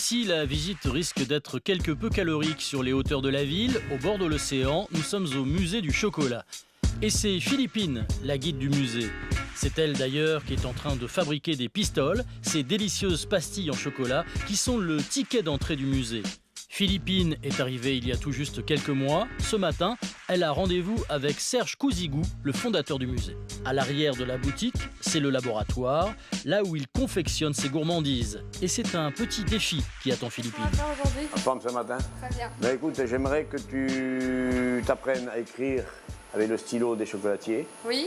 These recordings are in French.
Ici, la visite risque d'être quelque peu calorique. Sur les hauteurs de la ville, au bord de l'océan, nous sommes au musée du chocolat. Et c'est Philippine, la guide du musée. C'est elle d'ailleurs qui est en train de fabriquer des pistoles, ces délicieuses pastilles en chocolat qui sont le ticket d'entrée du musée. Philippine est arrivée il y a tout juste quelques mois. Ce matin, elle a rendez-vous avec Serge Cousigou, le fondateur du musée. À l'arrière de la boutique, c'est le laboratoire, là où il confectionne ses gourmandises. Et c'est un petit défi qui attend Philippine. Aujourd'hui. En forme ce matin? Très bien. Ben écoute, j'aimerais que tu t'apprennes à écrire avec le stylo des chocolatiers. Oui.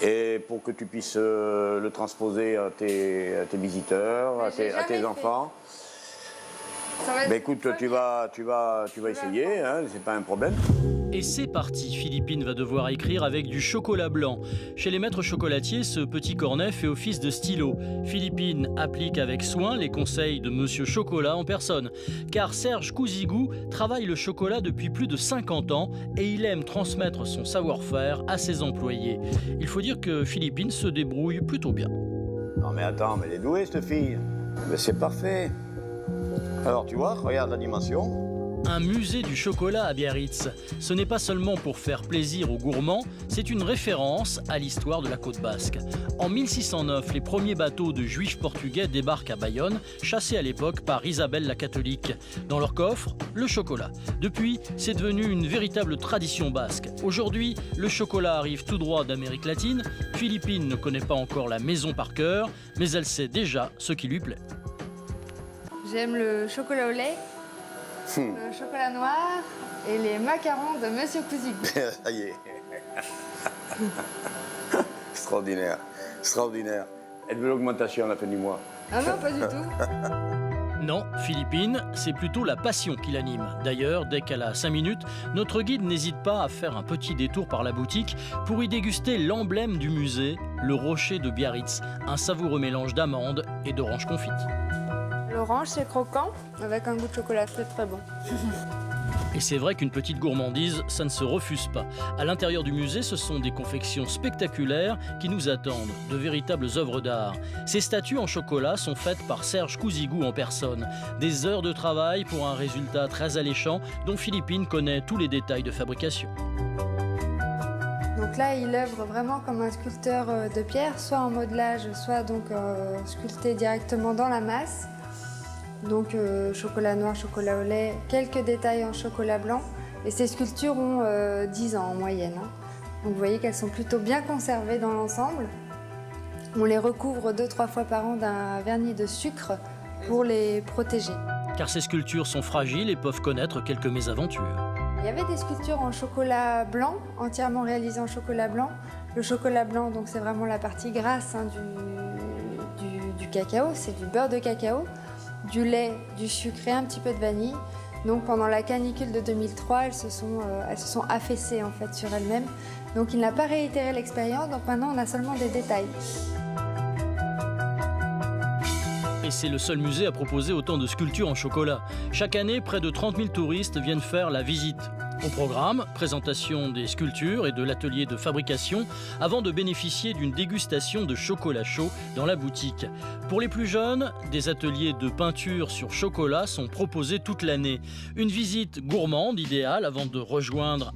Et pour que tu puisses le transposer à tes visiteurs, à tes enfants. Ben écoute, tu vas essayer, hein, c'est pas un problème. Et c'est parti, Philippine va devoir écrire avec du chocolat blanc. Chez les maîtres chocolatiers, ce petit cornet fait office de stylo. Philippine applique avec soin les conseils de Monsieur Chocolat en personne. Car Serge Cousigou travaille le chocolat depuis plus de 50 ans et il aime transmettre son savoir-faire à ses employés. Il faut dire que Philippine se débrouille plutôt bien. Non mais attends, mais elle est douée cette fille. Mais c'est parfait. Alors tu vois, regarde la dimension. Un musée du chocolat à Biarritz. Ce n'est pas seulement pour faire plaisir aux gourmands, c'est une référence à l'histoire de la côte basque. En 1609, les premiers bateaux de juifs portugais débarquent à Bayonne, chassés à l'époque par Isabelle la catholique. Dans leur coffre, le chocolat. Depuis, c'est devenu une véritable tradition basque. Aujourd'hui, le chocolat arrive tout droit d'Amérique latine. Philippine ne connaît pas encore la maison par cœur, mais elle sait déjà ce qui lui plaît. J'aime le chocolat au lait, le chocolat noir et les macarons de Monsieur Cousigou. Ça y est. Extraordinaire, extraordinaire. Elle veut l'augmentation à la fin du mois. Ah non, pas du tout. Non, Philippine, c'est plutôt la passion qui l'anime. D'ailleurs, dès qu'elle a 5 minutes, notre guide n'hésite pas à faire un petit détour par la boutique pour y déguster l'emblème du musée, le rocher de Biarritz, un savoureux mélange d'amandes et d'oranges confites. L'orange, c'est croquant, avec un goût de chocolat, c'est très bon. Et c'est vrai qu'une petite gourmandise, ça ne se refuse pas. À l'intérieur du musée, ce sont des confections spectaculaires qui nous attendent, de véritables œuvres d'art. Ces statues en chocolat sont faites par Serge Cousigou en personne. Des heures de travail pour un résultat très alléchant dont Philippine connaît tous les détails de fabrication. Donc là, il œuvre vraiment comme un sculpteur de pierre, soit en modelage, soit donc sculpté directement dans la masse. Donc chocolat noir, chocolat au lait, quelques détails en chocolat blanc. Et ces sculptures ont 10 ans en moyenne. Donc vous voyez qu'elles sont plutôt bien conservées dans l'ensemble. On les recouvre 2-3 fois par an d'un vernis de sucre pour les protéger. Car ces sculptures sont fragiles et peuvent connaître quelques mésaventures. Il y avait des sculptures en chocolat blanc, entièrement réalisées en chocolat blanc. Le chocolat blanc, donc c'est vraiment la partie grasse hein, du cacao, c'est du beurre de cacao, du lait, du sucre et un petit peu de vanille. Donc pendant la canicule de 2003, elles se sont affaissées en fait sur elles-mêmes. Donc il n'a pas réitéré l'expérience, donc maintenant on a seulement des détails. Et c'est le seul musée à proposer autant de sculptures en chocolat. Chaque année, près de 30 000 touristes viennent faire la visite. Au programme, présentation des sculptures et de l'atelier de fabrication avant de bénéficier d'une dégustation de chocolat chaud dans la boutique. Pour les plus jeunes, des ateliers de peinture sur chocolat sont proposés toute l'année. Une visite gourmande idéale avant de rejoindre